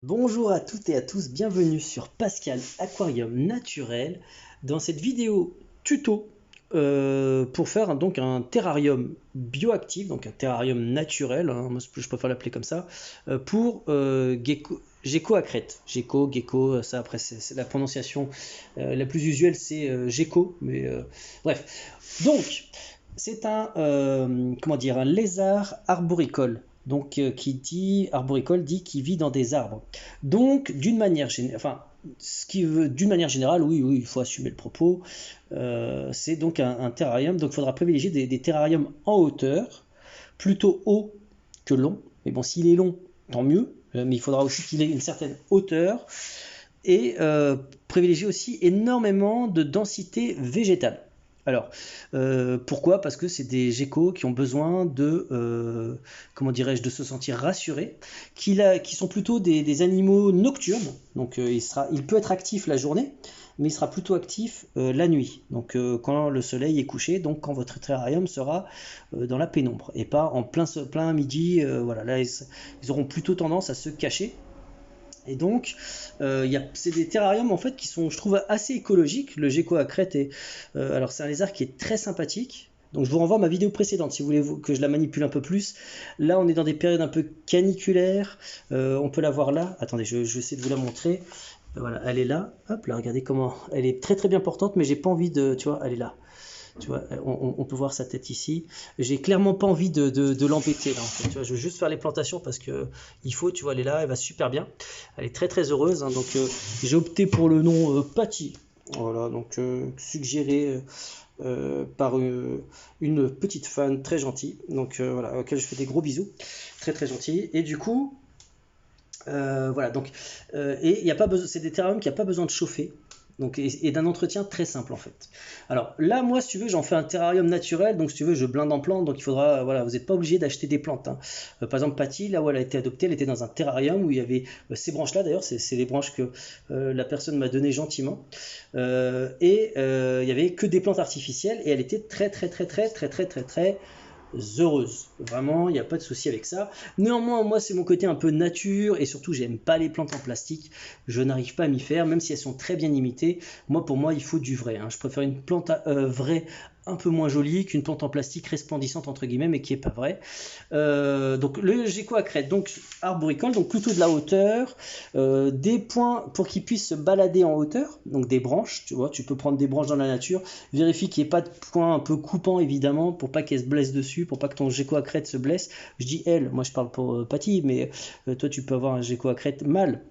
Bonjour à toutes et à tous, bienvenue sur Pascal Aquarium Naturel dans cette vidéo tuto pour faire donc un terrarium bioactif, donc un terrarium naturel, hein, moi je préfère l'appeler comme ça, pour gecko à crête. Gecko, ça après c'est la prononciation la plus usuelle, c'est gecko, mais bref. Donc c'est un comment dire, un lézard arboricole. Donc, qui dit arboricole dit qui vit dans des arbres. Donc, d'une manière générale, enfin, ce qui veut, d'une manière générale, oui, il faut assumer le propos. C'est donc un terrarium. Donc, il faudra privilégier des terrariums en hauteur, plutôt haut que long. Mais bon, s'il est long, tant mieux. Mais il faudra aussi qu'il ait une certaine hauteur et privilégier aussi énormément de densité végétale. Alors, pourquoi? Parce que c'est des geckos qui ont besoin de, comment dirais-je, de se sentir rassurés, qui sont plutôt des animaux nocturnes. Donc, il peut être actif la journée, mais il sera plutôt actif la nuit. Donc, quand le soleil est couché, donc quand votre terrarium sera dans la pénombre et pas en plein midi. Voilà, là, ils auront plutôt tendance à se cacher. Et donc, c'est des terrariums en fait qui sont, je trouve, assez écologiques. Le gecko à crête alors c'est un lézard qui est très sympathique. Donc je vous renvoie à ma vidéo précédente si vous voulez que je la manipule un peu plus. Là, on est dans des périodes un peu caniculaires. On peut la voir là. Attendez, je vais essayer de vous la montrer. Voilà, elle est là. Hop là, regardez comment. Elle est très très bien portante, mais j'ai pas envie de. Tu vois, elle est là. Tu vois, on peut voir sa tête ici. J'ai clairement pas envie de l'embêter là en fait. Tu vois, je veux juste faire les plantations parce que il faut, tu vois, elle est là, elle va super bien. Elle est très très heureuse, hein, donc j'ai opté pour le nom Patty. Voilà, donc suggéré par une petite fan très gentille, donc voilà, auquel je fais des gros bisous, très très gentil. Et du coup, voilà, donc et il y a pas besoin, c'est des terrariums qui a pas besoin de chauffer. Donc, et d'un entretien très simple en fait. Alors là, moi, si tu veux, j'en fais un terrarium naturel. Donc, si tu veux, je blinde en plantes. Donc, il faudra, voilà, vous n'êtes pas obligé d'acheter des plantes, hein. Par exemple, Patty, là où elle a été adoptée, elle était dans un terrarium où il y avait ces branches-là. D'ailleurs, c'est les branches que la personne m'a donné gentiment. Il y avait que des plantes artificielles et elle était très, très, très, très, très, très, très, très heureuse. Vraiment, il n'y a pas de souci avec ça. Néanmoins, moi, c'est mon côté un peu nature et surtout, j'aime pas les plantes en plastique. Je n'arrive pas à m'y faire, même si elles sont très bien imitées. Moi, pour moi, il faut du vrai, hein. Je préfère une plante vraie un peu moins jolie qu'une plante en plastique resplendissante entre guillemets mais qui est pas vraie. Donc le gecko à crête, donc arboricole, donc plutôt de la hauteur, des points pour qu'il puisse se balader en hauteur, donc des branches, tu vois, tu peux prendre des branches dans la nature, vérifie qu'il n'y ait pas de points un peu coupants évidemment pour pas qu'elle se blesse dessus, pour pas que ton gecko à crête se blesse. Je dis elle, moi je parle pour Patty, mais toi tu peux avoir un gecko à crête mâle.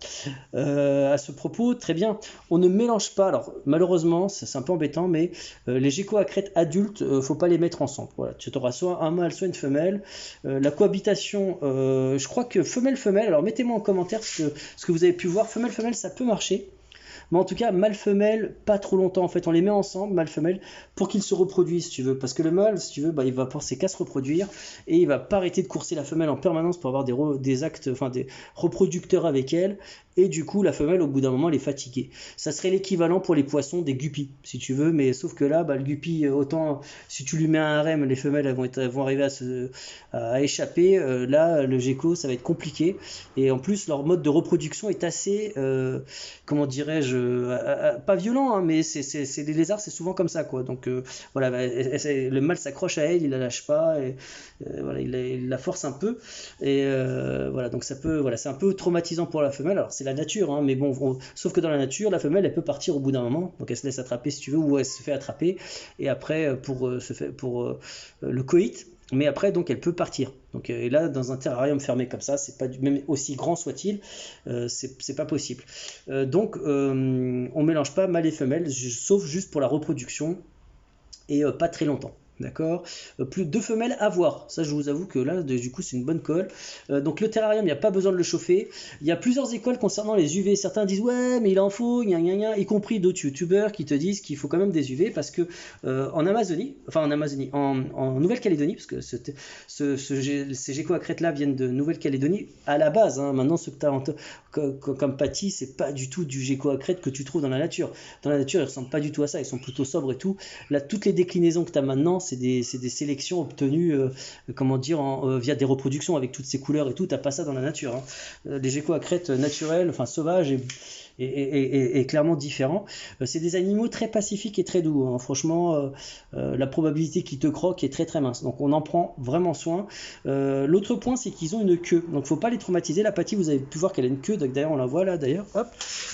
À ce propos, très bien, on ne mélange pas, alors malheureusement c'est un peu embêtant, mais les geckos à crête adultes, faut pas les mettre ensemble. Voilà, tu auras soit un mâle, soit une femelle. La cohabitation, je crois que femelle-femelle, alors mettez-moi en commentaire ce que vous avez pu voir, femelle-femelle ça peut marcher. Mais en tout cas, mâle-femelle, pas trop longtemps. En fait, on les met ensemble, mâle-femelle, pour qu'ils se reproduisent, si tu veux. Parce que le mâle, si tu veux, bah, il va penser qu'à se reproduire et il va pas arrêter de courser la femelle en permanence pour avoir des actes, enfin des reproducteurs avec elle. Et du coup, la femelle, au bout d'un moment, elle est fatiguée. Ça serait l'équivalent pour les poissons des guppies, si tu veux. Mais sauf que là, bah, le guppy, autant si tu lui mets un harem, les femelles elles vont arriver à échapper. Là, le gecko, ça va être compliqué. Et en plus, leur mode de reproduction est assez, comment dirais-je, pas violent, hein, mais c'est des lézards, c'est souvent comme ça, quoi. Donc voilà, bah, le mâle s'accroche à elle, il la lâche pas, et, voilà, il la force un peu, et voilà, donc ça peut, voilà, c'est un peu traumatisant pour la femelle. Alors c'est la nature, hein, mais bon, sauf que dans la nature, la femelle, elle peut partir au bout d'un moment, donc elle se laisse attraper si tu veux, ou elle se fait attraper, et après pour le coït. Mais après, donc, elle peut partir. Donc, et là, dans un terrarium fermé comme ça, c'est pas même aussi grand soit-il, c'est pas possible. On mélange pas mâle et femelle, sauf juste pour la reproduction et pas très longtemps. D'accord. Plus deux femelles à voir. Ça, je vous avoue que là, du coup, c'est une bonne colle. Donc, le terrarium, il n'y a pas besoin de le chauffer. Il y a plusieurs écoles concernant les UV. Certains disent, ouais, mais il en faut, gna gna gna, y compris d'autres youtubeurs qui te disent qu'il faut quand même des UV parce que en Nouvelle-Calédonie, parce que ces geckos à crête là viennent de Nouvelle-Calédonie à la base, hein. Maintenant, ce que tu as comme Patty, c'est pas du tout du gecko à crête que tu trouves dans la nature. Dans la nature, ils ressemblent pas du tout à ça. Ils sont plutôt sobres et tout. Là, toutes les déclinaisons que tu as maintenant, c'est des sélections obtenues, comment dire, via des reproductions avec toutes ces couleurs et tout. T'as pas ça dans la nature, hein. Les geckos à crête naturels, enfin sauvages et clairement différents. C'est des animaux très pacifiques et très doux, hein. Franchement, la probabilité qu'ils te croquent est très très mince. Donc on en prend vraiment soin. L'autre point, c'est qu'ils ont une queue. Donc faut pas les traumatiser. La Patty, vous avez pu voir qu'elle a une queue. D'ailleurs, on la voit là. D'ailleurs, hop,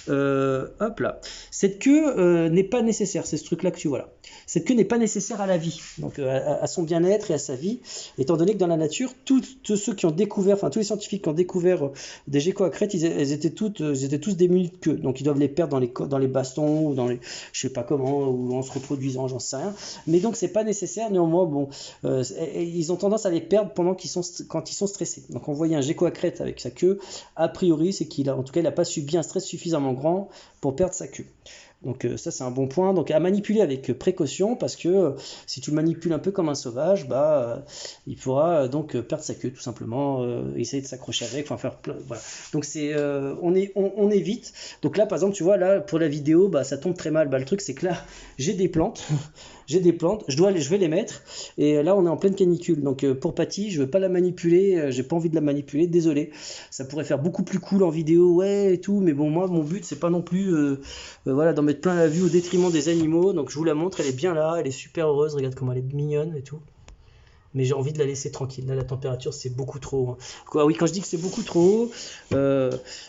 hop là. Cette queue n'est pas nécessaire. C'est ce truc-là que tu vois là. Cette queue n'est pas nécessaire à la vie, donc à son bien-être et à sa vie, étant donné que dans la nature, tous ceux qui ont découvert, enfin tous les scientifiques qui ont découvert des geckos à crête, ils étaient tous démunis de queue, donc ils doivent les perdre dans les bastons ou dans les, je sais pas comment, ou en se reproduisant, j'en sais rien. Mais donc c'est pas nécessaire. Néanmoins, bon, ils ont tendance à les perdre quand ils sont stressés. Donc on voyait un gecko à crête avec sa queue, a priori, c'est qu'il a, en tout cas, il n'a pas subi un stress suffisamment grand pour perdre sa queue. Donc ça c'est un bon point, donc à manipuler avec précaution, parce que si tu le manipules un peu comme un sauvage, il pourra donc perdre sa queue tout simplement, essayer de s'accrocher avec, enfin faire plein, voilà. Donc on évite. Donc là par exemple tu vois là pour la vidéo ça tombe très mal, le truc c'est que là j'ai des plantes, je vais les mettre, et là on est en pleine canicule, donc pour Patty je veux pas la manipuler, j'ai pas envie de la manipuler, désolé, ça pourrait faire beaucoup plus cool en vidéo, ouais et tout, mais bon moi mon but c'est pas non plus voilà, d'en mettre plein la vue au détriment des animaux. Donc je vous la montre, elle est bien là, elle est super heureuse, regarde comment elle est mignonne et tout. Mais j'ai envie de la laisser tranquille. Là, la température, c'est beaucoup trop haut, hein. Quoi, oui, quand je dis que c'est beaucoup trop haut,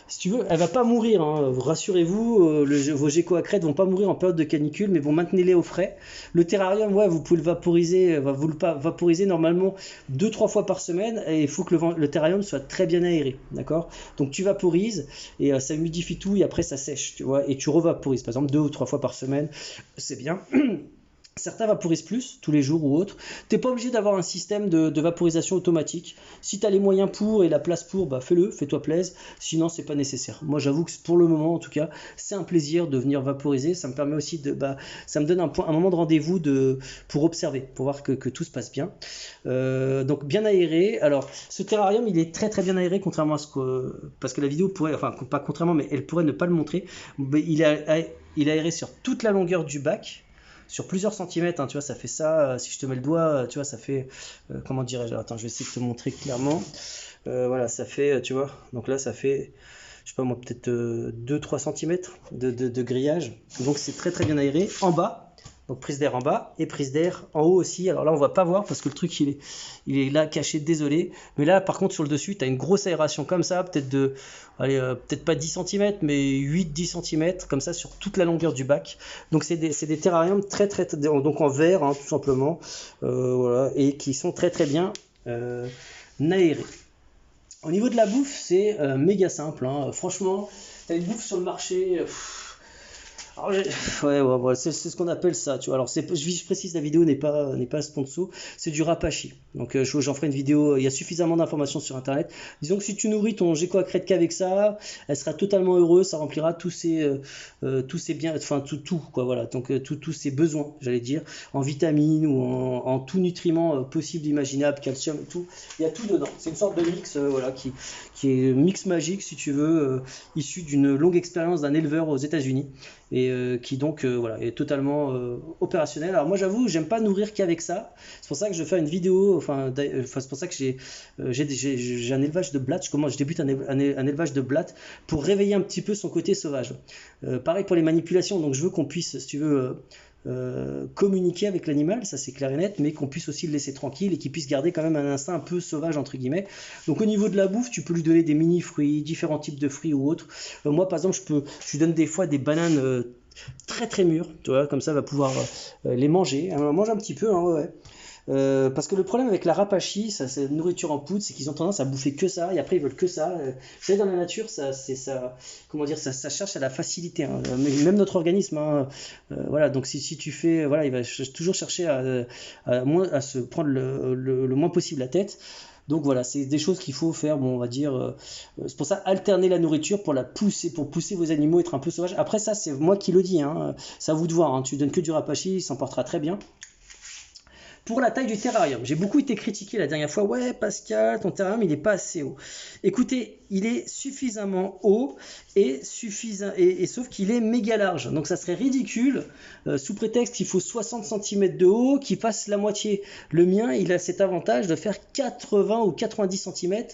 si tu veux, elle va pas mourir, hein. Rassurez-vous, vos geckos à crête vont pas mourir en période de canicule, mais bon, maintenez-les au frais. Le terrarium, ouais, vous pouvez le vaporiser, vaporiser normalement 2-3 fois par semaine, et il faut que le terrarium soit très bien aéré, d'accord? Donc tu vaporises, et ça humidifie tout, et après ça sèche, tu vois, et tu revaporises, par exemple 2 ou 3 fois par semaine, c'est bien. Certains vaporisent plus, tous les jours ou autres. Tu n'es pas obligé d'avoir un système de vaporisation automatique. Si tu as les moyens pour et la place pour, fais-le, fais-toi plaisir. Sinon, c'est pas nécessaire. Moi, j'avoue que pour le moment, en tout cas, c'est un plaisir de venir vaporiser. Ça me permet aussi ça me donne un moment de rendez-vous pour observer, pour voir que tout se passe bien. Donc, bien aéré. Alors, ce terrarium, il est très très bien aéré, contrairement à parce que la vidéo pourrait, enfin, pas contrairement, mais elle pourrait ne pas le montrer. Mais il est aéré sur toute la longueur du bac, sur plusieurs centimètres, hein, tu vois, ça fait ça, si je te mets le doigt, tu vois, ça fait, comment dirais-je, attends, je vais essayer de te montrer clairement, voilà, ça fait, tu vois, donc là, ça fait, je sais pas moi, peut-être 2-3 centimètres de grillage, donc c'est très très bien aéré, en bas, donc prise d'air en bas, et prise d'air en haut aussi. Alors là, on va pas voir, parce que le truc, il est là, caché, désolé, mais là, par contre, sur le dessus, tu as une grosse aération comme ça, peut-être peut-être pas 10 cm, mais 8-10 cm, comme ça, sur toute la longueur du bac. Donc c'est des terrariums très, donc en verre, hein, tout simplement, voilà, et qui sont très très bien aérés. Au niveau de la bouffe, c'est méga simple, hein. Franchement, tu as une bouffe sur le marché. Alors, ouais, c'est ce qu'on appelle ça, tu vois. Alors, je précise, la vidéo n'est pas sponsor, c'est du rapachi. Donc, j'en ferai une vidéo, il y a suffisamment d'informations sur Internet. Disons que si tu nourris ton gecko à crête qu'avec ça, elle sera totalement heureuse, ça remplira tous ses biens, enfin, tout, quoi, voilà. Donc, tous ses besoins, j'allais dire, en vitamines ou en tout nutriment possible, imaginable, calcium et tout. Il y a tout dedans. C'est une sorte de mix, voilà, qui est mix magique, si tu veux, issu d'une longue expérience d'un éleveur aux États-Unis, et qui donc voilà, est totalement opérationnel. Alors moi j'avoue, j'aime pas nourrir qu'avec ça, c'est pour ça que je fais une vidéo, c'est pour ça que j'ai un élevage de blattes, je débute un élevage de blattes pour réveiller un petit peu son côté sauvage. Pareil pour les manipulations, donc je veux qu'on puisse, si tu veux, communiquer avec l'animal, ça c'est clair et net, mais qu'on puisse aussi le laisser tranquille et qu'il puisse garder quand même un instinct un peu sauvage entre guillemets. Donc au niveau de la bouffe, tu peux lui donner des mini fruits, différents types de fruits ou autres. Moi par exemple, je lui donne des fois des bananes très très mûres, tu vois, comme ça elle va pouvoir les manger. Elle mange un petit peu, hein, ouais. Parce que le problème avec la rapachi, c'est nourriture en poudre, c'est qu'ils ont tendance à bouffer que ça, et après ils veulent que ça. Vous savez, dans la nature, comment dire, ça cherche à la facilité, hein. Même notre organisme, hein, voilà. Donc si tu fais, voilà, il va toujours chercher à se prendre le moins possible la tête. Donc voilà, c'est des choses qu'il faut faire, bon, on va dire, c'est pour ça, alterner la nourriture pour pousser vos animaux à être un peu sauvages. Après ça, c'est moi qui le dis, hein, c'est à vous de voir, hein. Tu donnes que du rapachi, il s'en portera très bien. Pour la taille du terrarium, j'ai beaucoup été critiqué la dernière fois. Ouais, Pascal, ton terrarium, il n'est pas assez haut. Écoutez, il est suffisamment haut et sauf qu'il est méga large. Donc ça serait ridicule, sous prétexte qu'il faut 60 cm de haut, qu'il fasse la moitié. Le mien, il a cet avantage de faire 80 ou 90 cm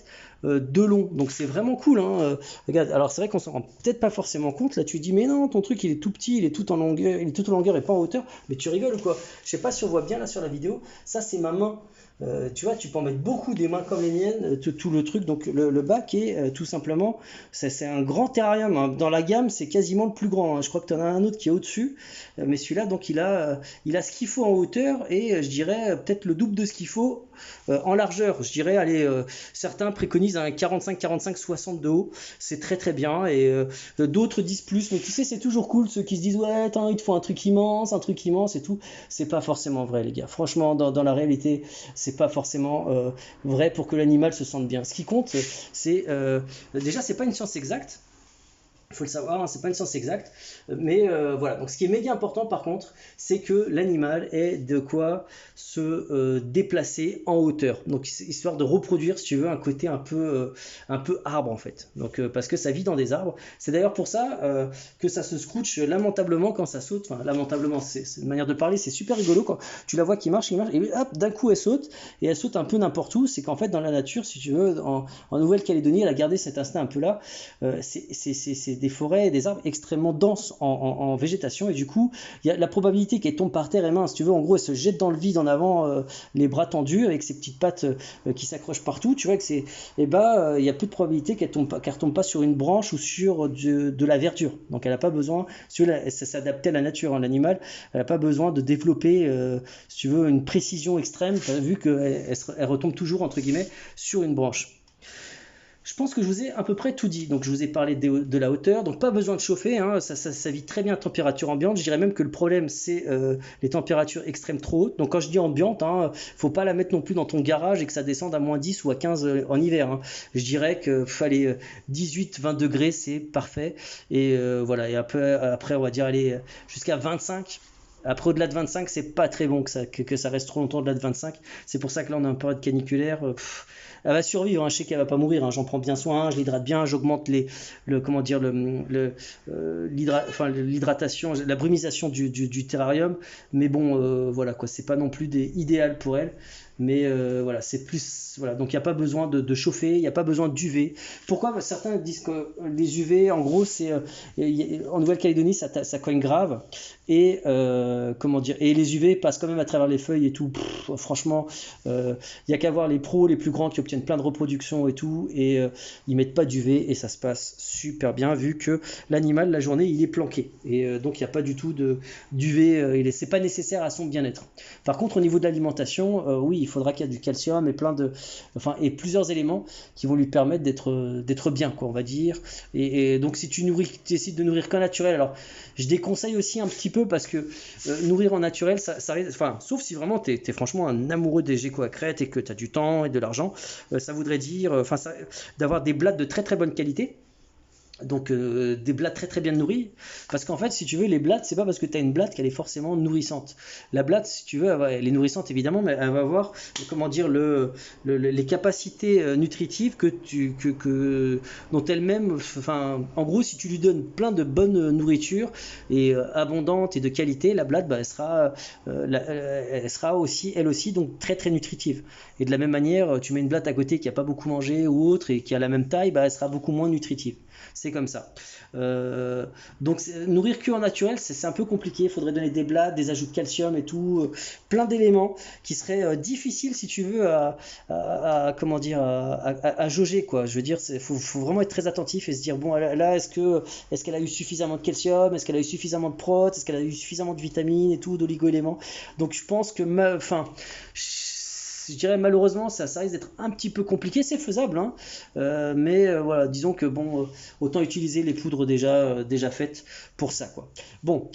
de long. Donc c'est vraiment cool, hein. Regarde, alors c'est vrai qu'on s'en rend peut-être pas forcément compte. Là tu dis mais non, ton truc il est tout petit, il est tout en longueur et pas en hauteur. Mais tu rigoles ou quoi? Je sais pas si on voit bien là sur la vidéo. Ça c'est ma main. Tu vois, tu peux en mettre beaucoup, des mains comme les miennes, tout le truc. Donc le bac est tout simplement, c'est un grand terrarium, hein. Dans la gamme, c'est quasiment le plus grand, hein. Je crois que tu en as un autre qui est au-dessus, mais celui-là, donc il a ce qu'il faut en hauteur et je dirais peut-être le double de ce qu'il faut en largeur. Je dirais, allez, certains préconisent un 45, 45, 60 de haut. C'est très très bien et d'autres disent plus, mais tu sais, c'est toujours cool ceux qui se disent ouais, attends, il te faut un truc immense et tout. C'est pas forcément vrai, les gars. Franchement, dans la réalité, c'est pas forcément vrai pour que l'animal se sente bien. Ce qui compte, c'est déjà, c'est pas une science exacte. Il faut le savoir, hein, c'est pas une science exacte, mais voilà. Donc ce qui est méga important par contre, c'est que l'animal ait de quoi se déplacer en hauteur. Donc histoire de reproduire, si tu veux, un côté un peu arbre en fait. Donc parce que ça vit dans des arbres. C'est d'ailleurs pour ça que ça se scrouche lamentablement quand ça saute. Enfin lamentablement, c'est une manière de parler, c'est super rigolo quand tu la vois qui marche, et hop, d'un coup elle saute et elle saute un peu n'importe où. C'est qu'en fait dans la nature, si tu veux, en Nouvelle-Calédonie, elle a gardé cet instinct un peu là. C'est des forêts et des arbres extrêmement denses en végétation et du coup il y a la probabilité qu'elle tombe par terre et mince, si tu veux, en gros elle se jette dans le vide en avant, les bras tendus avec ses petites pattes qui s'accrochent partout, tu vois que c'est, et il y a peu de probabilité qu'elle retombe pas sur une branche ou sur de la verdure. Donc elle n'a pas besoin, si tu veux, ça s'adapte à la nature, hein, l'animal, elle n'a pas besoin de développer si tu veux une précision extrême vu qu'elle retombe toujours entre guillemets sur une branche. Je pense que je vous ai à peu près tout dit. Donc je vous ai parlé de la hauteur, donc pas besoin de chauffer, hein. Ça vit très bien à température ambiante. Je dirais même que le problème c'est les températures extrêmes trop hautes. Donc quand je dis ambiante, hein, faut pas la mettre non plus dans ton garage et que ça descende à moins 10 ou à 15 en hiver, hein. Je dirais que fallait 18-20 degrés, c'est parfait. Et voilà, et après on va dire aller jusqu'à 25. Après, au-delà de 25, c'est pas très bon que ça reste trop longtemps au-delà de 25. C'est pour ça que là, on a une période caniculaire. Elle va survivre, hein. Je sais qu'elle va pas mourir, hein. J'en prends bien soin, je l'hydrate bien, j'augmente l'hydratation, la brumisation du terrarium. Mais bon, voilà quoi, c'est pas non plus idéal pour elle. Mais voilà, c'est plus. Voilà, donc il n'y a pas besoin de chauffer, il n'y a pas besoin d'UV. Pourquoi certains disent que les UV, en gros, c'est en Nouvelle-Calédonie, ça cogne grave. Et et les UV passent quand même à travers les feuilles et tout. Franchement, il n'y a qu'à voir les pros les plus grands qui obtiennent plein de reproductions et tout, et ils mettent pas d'UV et ça se passe super bien vu que l'animal la journée il est planqué et donc il n'y a pas du tout d'UV, c'est pas nécessaire à son bien-être. Par contre au niveau de l'alimentation, oui, il faudra qu'il y ait du calcium et plusieurs éléments qui vont lui permettre d'être bien, quoi, on va dire. Et donc si tu décides de nourrir qu'en naturel, alors je déconseille aussi un petit peu parce que nourrir en naturel, ça enfin, sauf si vraiment tu es franchement un amoureux des geckos à crête et que tu as du temps et de l'argent, ça voudrait dire d'avoir des blattes de très très bonne qualité. Donc des blattes très très bien nourries, parce qu'en fait si tu veux les blattes c'est pas parce que tu as une blatte qu'elle est forcément nourrissante. La blatte si tu veux elle est nourrissante évidemment, mais elle va avoir comment dire les capacités nutritives dont elle-même, enfin en gros si tu lui donnes plein de bonne nourriture et abondante et de qualité, la blatte elle sera aussi elle aussi donc très très nutritive. Et de la même manière tu mets une blatte à côté qui a pas beaucoup mangé ou autre et qui a la même taille, elle sera beaucoup moins nutritive. C'est comme ça. Donc nourrir que en naturel, c'est un peu compliqué. Il faudrait donner des blattes, des ajouts de calcium et tout, plein d'éléments qui seraient difficiles si tu veux à jauger, quoi. Je veux dire, faut vraiment être très attentif et se dire bon là est-ce qu'elle a eu suffisamment de calcium, est-ce qu'elle a eu suffisamment de prot, est-ce qu'elle a eu suffisamment de vitamines et tout, d'oligo-éléments. Donc je pense que je dirais malheureusement ça risque d'être un petit peu compliqué, c'est faisable, hein. Mais voilà, disons que bon, autant utiliser les poudres déjà faites pour ça, quoi. Bon,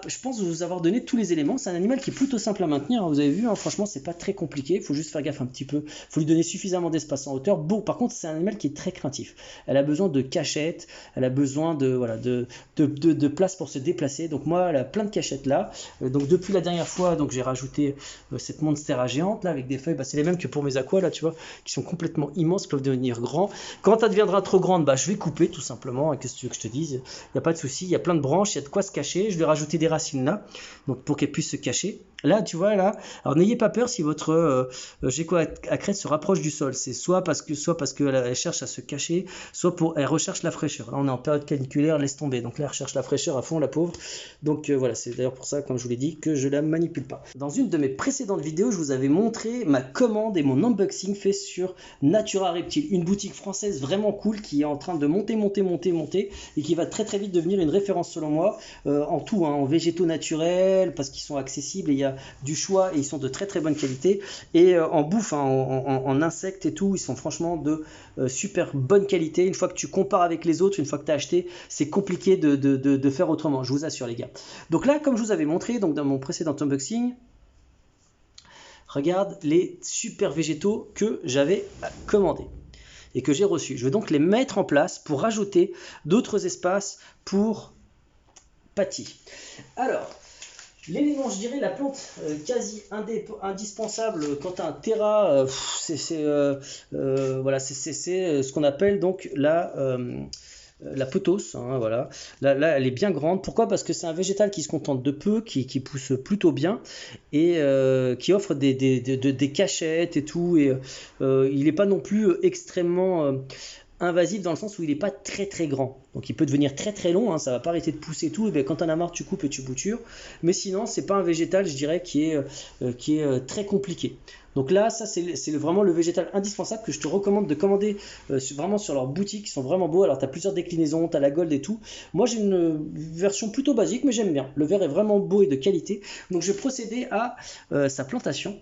je pense vous avoir donné tous les éléments. C'est un animal qui est plutôt simple à maintenir, hein, vous avez vu, hein, franchement c'est pas très compliqué, il faut juste faire gaffe un petit peu, il faut lui donner suffisamment d'espace en hauteur. Bon, par contre c'est un animal qui est très craintif, elle a besoin de cachettes, elle a besoin de place pour se déplacer, donc moi elle a plein de cachettes là. Donc depuis la dernière fois, donc j'ai rajouté cette monstera géante là avec des feuilles, bah, c'est les mêmes que pour mes aquas là, tu vois, qui sont complètement immenses, peuvent devenir grands. Quand ça deviendra trop grande, bah, je vais couper tout simplement. Qu'est-ce que tu veux que je te dise? Il n'y a pas de souci, il y a plein de branches, il y a de quoi se cacher. Je vais rajouter des racines là, donc pour qu'elles puissent se cacher. Là, tu vois, là, alors n'ayez pas peur si votre gecko à crête se rapproche du sol. C'est soit parce que elle cherche à se cacher, soit elle recherche la fraîcheur. Là, on est en période caniculaire, laisse tomber. Donc là, elle recherche la fraîcheur à fond, la pauvre. Donc voilà, c'est d'ailleurs pour ça, comme je vous l'ai dit, que je la manipule pas. Dans une de mes précédentes vidéos, je vous avais montré ma commande et mon unboxing fait sur Natura Reptile, une boutique française vraiment cool qui est en train de monter et qui va très très vite devenir une référence selon moi en tout, hein, en végétaux naturels parce qu'ils sont accessibles et il y a du choix et ils sont de très très bonne qualité, et en bouffe, hein, en insectes et tout, ils sont franchement de super bonne qualité. Une fois que tu compares avec les autres, une fois que tu as acheté, c'est compliqué de faire autrement, je vous assure les gars. Donc là, comme je vous avais montré donc dans mon précédent unboxing, regarde les super végétaux que j'avais commandés et que j'ai reçus. Je vais donc les mettre en place pour rajouter d'autres espaces pour Patty. Alors, l'élément, je dirais, la plante quasi indispensable quand tu as un terra, voilà, c'est ce qu'on appelle donc la pothos, hein, voilà. Là, elle est bien grande. Pourquoi? Parce que c'est un végétal qui se contente de peu, qui pousse plutôt bien et qui offre des cachettes et tout. Et il n'est pas non plus extrêmement invasif dans le sens où il n'est pas très très grand. Donc il peut devenir très très long, hein, ça va pas arrêter de pousser et tout. Et bien, quand tu en as marre, tu coupes et tu boutures. Mais sinon, c'est pas un végétal, je dirais, qui est très compliqué. Donc là, ça c'est vraiment le végétal indispensable que je te recommande de commander vraiment sur leur boutique. Ils sont vraiment beaux. Alors tu as plusieurs déclinaisons, tu as la gold et tout. Moi j'ai une version plutôt basique, mais j'aime bien. Le verre est vraiment beau et de qualité. Donc je vais procéder à sa plantation.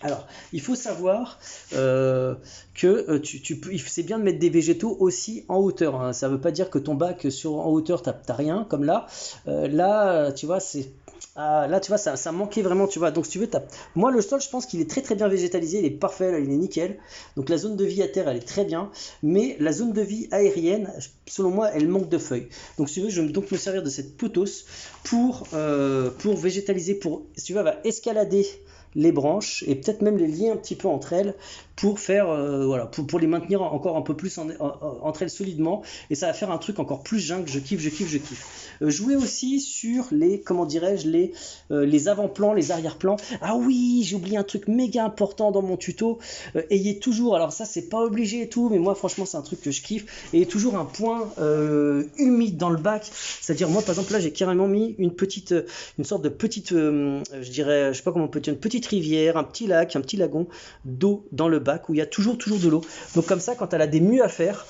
Alors, il faut savoir que c'est bien de mettre des végétaux aussi en hauteur, hein. Ça ne veut pas dire que ton bac en hauteur, tu n'as rien, comme là. Là, tu vois, là, tu vois, ça manquait vraiment, tu vois. Donc, si tu veux, moi, le sol, je pense qu'il est très très bien végétalisé, il est parfait, là, il est nickel. Donc, la zone de vie à terre, elle est très bien. Mais la zone de vie aérienne, selon moi, elle manque de feuilles. Donc, si tu veux, je vais donc me servir de cette pothos pour végétaliser, si tu veux, elle va escalader les branches et peut-être même les lier un petit peu entre elles pour faire voilà, pour les maintenir encore un peu plus entre elles solidement, et ça va faire un truc encore plus jungle. Je kiffe. Jouer aussi sur les, comment dirais-je, les avant-plans, les arrière-plans. Ah oui, j'ai oublié un truc méga important dans mon tuto. Ayez toujours, alors ça c'est pas obligé et tout, mais moi franchement c'est un truc que je kiffe, ayez toujours un point humide dans le bac. C'est-à-dire, moi par exemple là j'ai carrément mis une sorte de petite je dirais, je sais pas comment on peut dire, une petite rivière, un petit lac, un petit lagon d'eau dans le bac où il y a toujours de l'eau. Donc comme ça, quand elle a des mues à faire,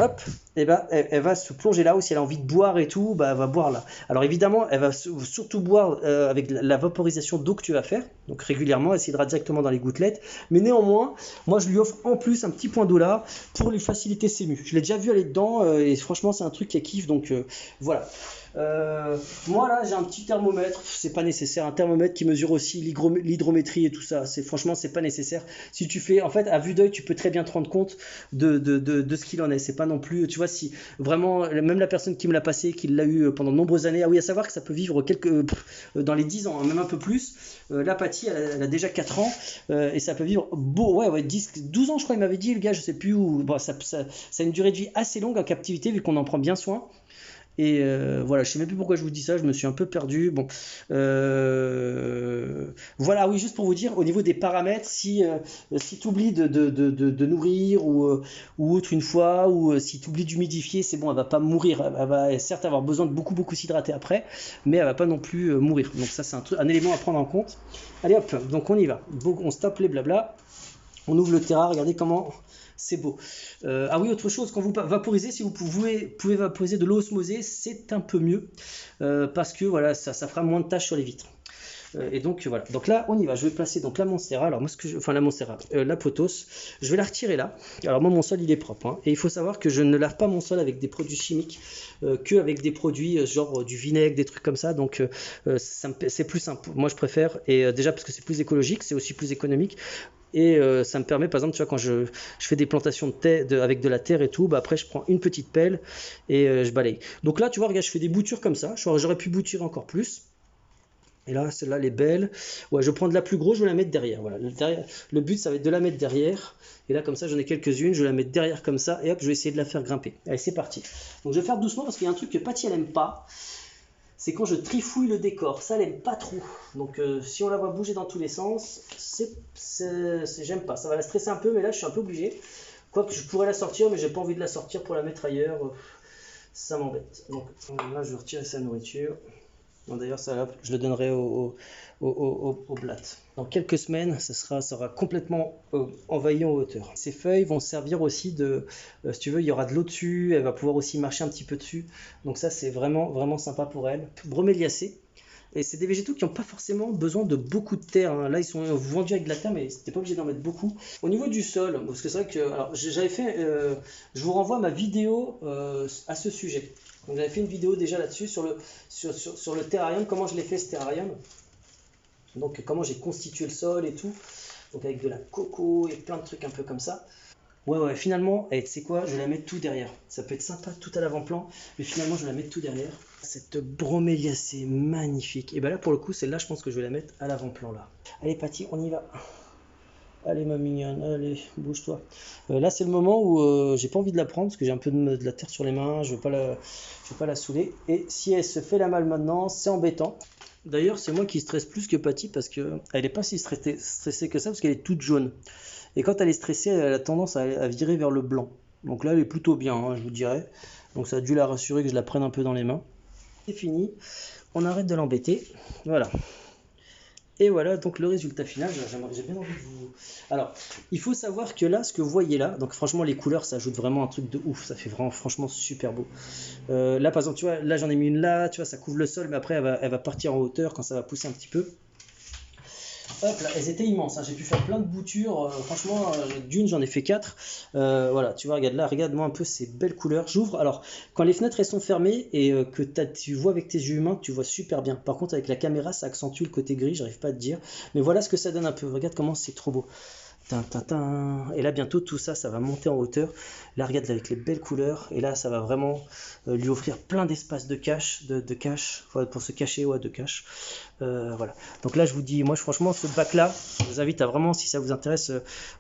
hop, et ben, elle va se plonger là, ou si elle a envie de boire et tout, bah, elle va boire là. Alors évidemment, elle va surtout boire avec la vaporisation d'eau que tu vas faire, donc régulièrement, elle s'hydrate directement dans les gouttelettes. Mais néanmoins, moi je lui offre en plus un petit point d'eau là pour lui faciliter ses mues. Je l'ai déjà vu aller dedans et franchement c'est un truc qu'elle kiffe, donc voilà. Moi là j'ai un petit thermomètre, c'est pas nécessaire, un thermomètre qui mesure aussi l'hydrométrie et tout ça, franchement c'est pas nécessaire. Si tu fais, en fait à vue d'œil tu peux très bien te rendre compte de ce qu'il en est. C'est pas non plus, tu vois, si vraiment, même la personne qui me l'a passé, qui l'a eu pendant de nombreuses années, ah oui, à savoir que ça peut vivre dans les 10 ans, hein, même un peu plus. La Patty elle a déjà 4 ans et ça peut vivre 12 ans je crois, il m'avait dit le gars, je sais plus où. Bon, ça a une durée de vie assez longue en captivité vu qu'on en prend bien soin. Et voilà, je sais même plus pourquoi je vous dis ça, je me suis un peu perdu. Bon, voilà, oui, juste pour vous dire, au niveau des paramètres, si tu oublies de nourrir ou autre une fois, ou si tu oublies d'humidifier, c'est bon, elle va pas mourir. Elle va certes avoir besoin de beaucoup s'hydrater après, mais elle va pas non plus mourir. Donc ça, c'est un élément à prendre en compte. Allez hop, donc on y va. On stoppe les blabla. On ouvre le terrain, regardez comment c'est beau. Ah oui, autre chose, quand vous vaporisez, si vous pouvez vaporiser de l'eau osmosée, c'est un peu mieux parce que voilà, ça fera moins de taches sur les vitres. Et donc voilà, donc là on y va. Je vais placer donc la Monstera. Alors moi la Monstera, la pothos, je vais la retirer là. Alors moi mon sol il est propre, hein. Et il faut savoir que je ne lave pas mon sol avec des produits chimiques, que avec des produits genre du vinaigre, des trucs comme ça. Donc c'est plus simple. Moi je préfère, et déjà parce que c'est plus écologique, c'est aussi plus économique. Et ça me permet, par exemple, tu vois, quand je fais des plantations de terre, avec de la terre et tout, bah après je prends une petite pelle et je balaye. Donc là, tu vois, regarde, je fais des boutures comme ça. J'aurais pu bouturer encore plus. Et là, celle-là, elle est belle. Ouais, je prends de la plus grosse, je vais la mettre derrière. Voilà, le but, ça va être de la mettre derrière. Et là, comme ça, j'en ai quelques-unes. Je vais la mettre derrière comme ça. Et hop, je vais essayer de la faire grimper. Allez, c'est parti. Donc, je vais faire doucement parce qu'il y a un truc que Patty, elle aime pas. C'est quand je trifouille le décor. Ça, elle aime pas trop. Donc, si on la voit bouger dans tous les sens, j'aime pas. Ça va la stresser un peu, mais là, je suis un peu obligé. Quoique, je pourrais la sortir, mais j'ai pas envie de la sortir pour la mettre ailleurs. Ça m'embête. Donc, là, je vais retirer sa nourriture. D'ailleurs, ça, je le donnerai au blatt. Dans quelques semaines, ça sera complètement envahi en hauteur. Ces feuilles vont servir aussi de, si tu veux, il y aura de l'eau dessus, elle va pouvoir aussi marcher un petit peu dessus. Donc ça, c'est vraiment, vraiment sympa pour elle. Broméliacées. Et c'est des végétaux qui n'ont pas forcément besoin de beaucoup de terre, hein. Là, ils sont vendus avec de la terre, mais c'était pas obligé d'en mettre beaucoup. Au niveau du sol, parce que c'est vrai que, alors, j'avais fait, je vous renvoie ma vidéo à ce sujet. Donc, j'avais fait une vidéo déjà là-dessus sur le terrarium, comment je l'ai fait ce terrarium. Donc, comment j'ai constitué le sol et tout. Donc, avec de la coco et plein de trucs un peu comme ça. Ouais, finalement, tu sais quoi, je vais la mettre tout derrière. Ça peut être sympa tout à l'avant-plan, mais finalement, je vais la mettre tout derrière. Cette broméliacée magnifique. Et ben là, pour le coup, celle-là, je pense que je vais la mettre à l'avant-plan là. Allez, Patty, on y va. Allez, ma mignonne, allez, bouge-toi. Là, c'est le moment où j'ai pas envie de la prendre parce que j'ai un peu de la terre sur les mains, je veux pas la saouler. Et si elle se fait la malle maintenant, c'est embêtant. D'ailleurs, c'est moi qui stresse plus que Patty parce qu'elle n'est pas si stressée que ça parce qu'elle est toute jaune. Et quand elle est stressée, elle a tendance à virer vers le blanc. Donc là, elle est plutôt bien, hein, je vous dirais. Donc ça a dû la rassurer que je la prenne un peu dans les mains. C'est fini, on arrête de l'embêter. Voilà. Et voilà donc le résultat final. J'ai bien envie de vous... Alors, il faut savoir que là, ce que vous voyez là, donc franchement les couleurs, ça ajoute vraiment un truc de ouf. Ça fait vraiment franchement super beau. Là par exemple, tu vois, là j'en ai mis une là, tu vois, ça couvre le sol, mais après elle va partir en hauteur quand ça va pousser un petit peu. Hop là, elles étaient immenses, hein. J'ai pu faire plein de boutures, franchement, d'une j'en ai fait 4. Voilà, tu vois, regarde là, regarde-moi un peu ces belles couleurs. J'ouvre, alors, quand les fenêtres elles sont fermées et que tu vois avec tes yeux humains, tu vois super bien. Par contre, avec la caméra, ça accentue le côté gris, j'arrive pas à te dire. Mais voilà ce que ça donne un peu, regarde comment c'est trop beau. Et là bientôt tout ça, ça va monter en hauteur. Là regarde avec les belles couleurs. Et là ça va vraiment lui offrir plein d'espace de cache, pour se cacher, ouais, de cache. Voilà. Donc là je vous dis, moi franchement ce bac là, je vous invite à vraiment, si ça vous intéresse,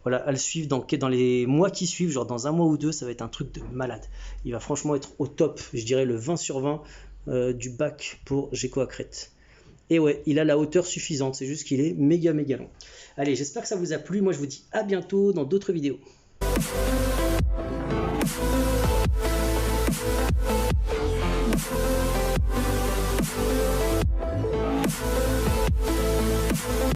voilà, à le suivre dans les mois qui suivent, genre dans un mois ou deux, ça va être un truc de malade. Il va franchement être au top, je dirais le 20 sur 20 du bac pour Gecko à Crête. Et ouais, il a la hauteur suffisante, c'est juste qu'il est méga long. Allez, j'espère que ça vous a plu. Moi, je vous dis à bientôt dans d'autres vidéos.